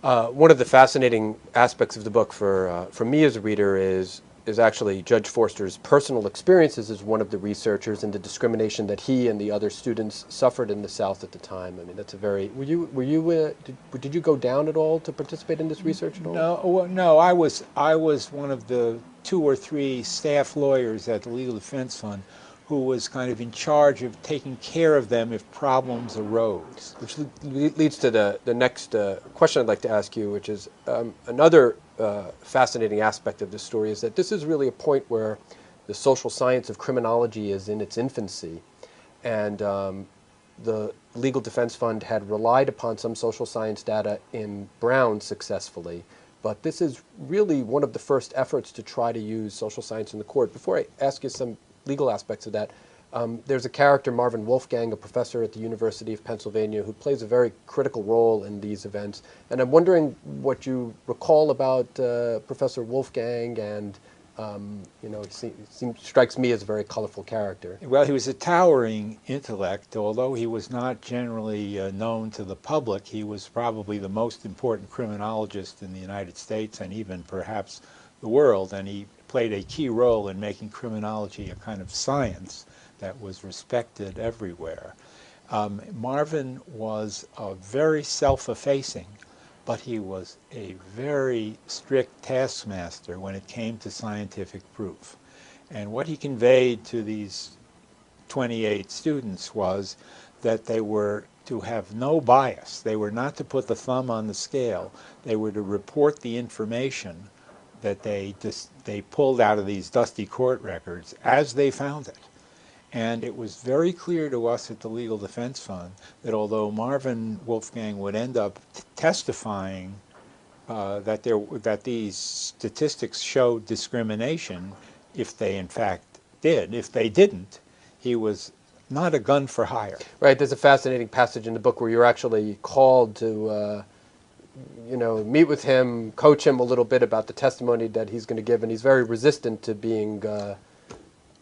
One of the fascinating aspects of the book for me as a reader is actually Judge Forster's personal experiences as one of the researchers and the discrimination that he and the other students suffered in the South at the time. I mean, that's a very. Did you go down at all to participate in this research at all? No, well, no. I was one of the 2 or 3 staff lawyers at the Legal Defense Fund who was kind of in charge of taking care of them if problems arose. Which leads to the next question I'd like to ask you, which is another fascinating aspect of this story is that this is really a point where the social science of criminology is in its infancy. And the Legal Defense Fund had relied upon some social science data in Brown successfully. But this is really one of the first efforts to try to use social science in the court. Before I ask you some legal aspects of that, there's a character, Marvin Wolfgang, a professor at the University of Pennsylvania, who plays a very critical role in these events. And I'm wondering what you recall about Professor Wolfgang, and he strikes me as a very colorful character. Well, he was a towering intellect. Although he was not generally known to the public, he was probably the most important criminologist in the United States and even perhaps the world. And he played a key role in making criminology a kind of science that was respected everywhere. Marvin was very self-effacing, but he was a very strict taskmaster when it came to scientific proof. And what he conveyed to these 28 students was that they were to have no bias. They were not to put the thumb on the scale. They were to report the information that they pulled out of these dusty court records as they found it. And it was very clear to us at the Legal Defense Fund that although Marvin Wolfgang would end up testifying that these statistics showed discrimination, if they in fact did, if they didn't, he was not a gun for hire. Right. There's a fascinating passage in the book where you're actually called to meet with him, coach him a little bit about the testimony that he's going to give, and he's very resistant to being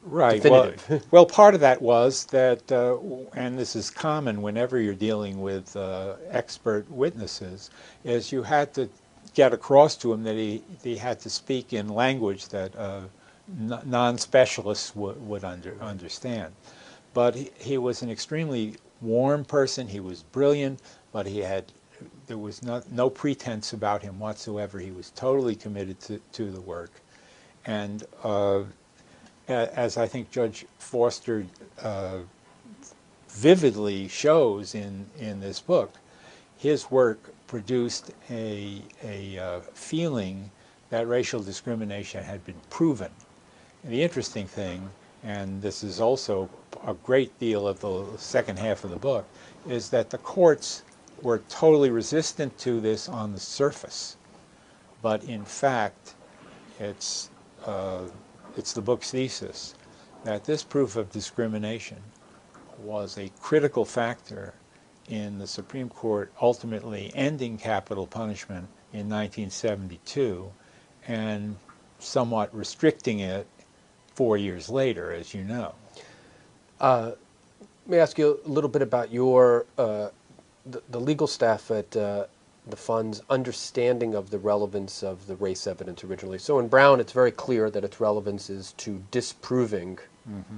right. definitive. Well, part of that was that, and this is common whenever you're dealing with expert witnesses, is you had to get across to him that he had to speak in language that non-specialists would understand. But he was an extremely warm person. He was brilliant, but there was no pretense about him whatsoever. He was totally committed to the work. And as I think Judge Forster vividly shows in this book, his work produced a feeling that racial discrimination had been proven. And the interesting thing, and this is also a great deal of the second half of the book, is that the courts were totally resistant to this on the surface. But in fact, it's the book's thesis that this proof of discrimination was a critical factor in the Supreme Court ultimately ending capital punishment in 1972 and somewhat restricting it 4 years later, as you know. Let me ask you a little bit about your the legal staff at the Fund's understanding of the relevance of the race evidence originally. So in Brown, it's very clear that its relevance is to disproving,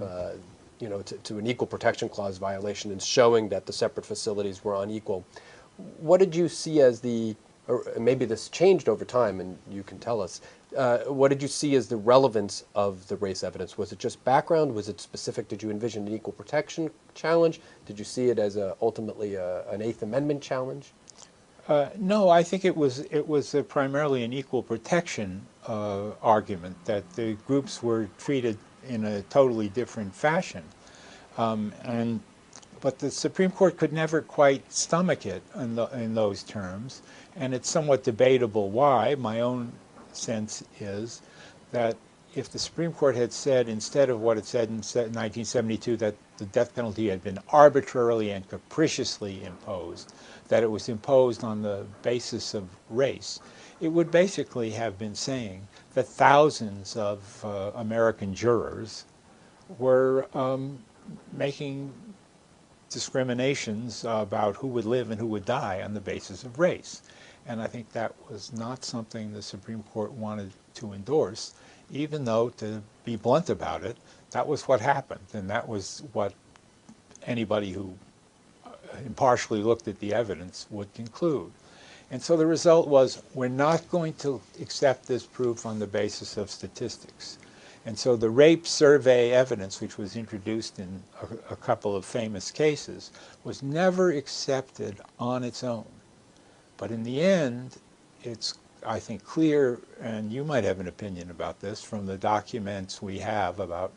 to an equal protection clause violation and showing that the separate facilities were unequal. What did you see as or maybe this changed over time, and you can tell us, what did you see as the relevance of the race evidence? Was it just background? Was it specific? Did you envision an equal protection challenge? Did you see it as ultimately an Eighth Amendment challenge? No, I think it was primarily an equal protection argument, that the groups were treated in a totally different fashion. But the Supreme Court could never quite stomach it in those terms, and it's somewhat debatable why. My own sense is that if the Supreme Court had said, instead of what it said in 1972, that the death penalty had been arbitrarily and capriciously imposed, that it was imposed on the basis of race, it would basically have been saying that thousands of American jurors were making discriminations about who would live and who would die on the basis of race. And I think that was not something the Supreme Court wanted to endorse, even though, to be blunt about it, that was what happened, and that was what anybody who impartially looked at the evidence would conclude. And so the result was, we're not going to accept this proof on the basis of statistics. And so the rape survey evidence, which was introduced in a couple of famous cases, was never accepted on its own. But in the end, it's, I think, clear, and you might have an opinion about this from the documents we have about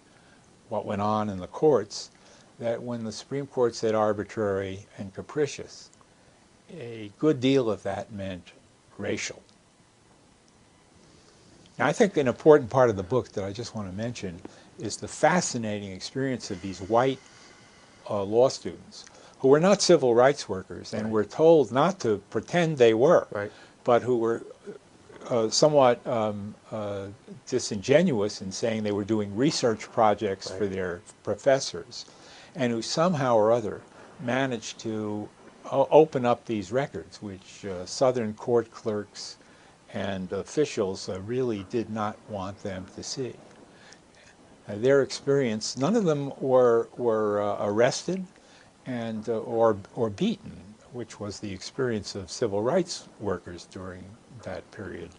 what went on in the courts, that when the Supreme Court said arbitrary and capricious, a good deal of that meant racial. Now, I think an important part of the book that I just want to mention is the fascinating experience of these white law students who were not civil rights workers and were told not to pretend they were, but who were somewhat disingenuous in saying they were doing research projects for their professors, and who somehow or other managed to open up these records, which Southern court clerks and officials really did not want them to see. Their experience, none of them were arrested and or beaten, which was the experience of civil rights workers during that period.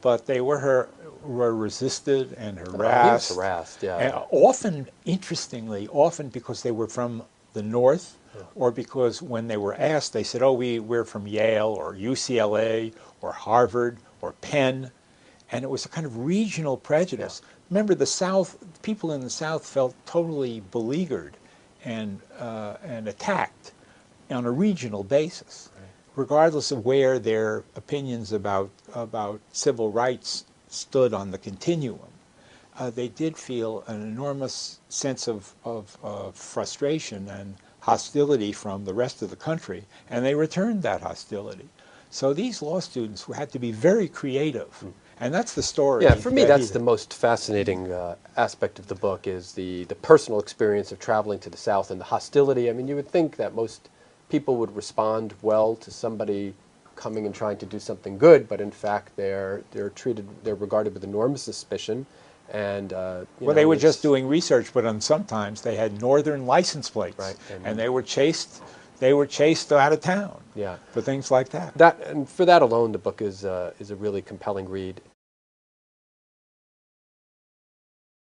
But they were resisted and harassed. Harassed, yeah. And often, interestingly, often because they were from the North, or because when they were asked, they said, oh, we're from Yale or UCLA or Harvard or Penn. And it was a kind of regional prejudice. Yeah. Remember, the South, people in the South felt totally beleaguered and attacked on a regional basis, regardless of where their opinions about civil rights stood on the continuum. They did feel an enormous sense of frustration and hostility from the rest of the country, and they returned that hostility. So these law students had to be very creative, and that's the story. Yeah, for me, that's the most fascinating aspect of the book, is the personal experience of traveling to the South and the hostility. I mean, you would think that most people would respond well to somebody coming and trying to do something good, but in fact, they're regarded with enormous suspicion. And well, they were just doing research, but sometimes they had northern license plates, and they were chased out of town for things like that. And for that alone, the book is a really compelling read.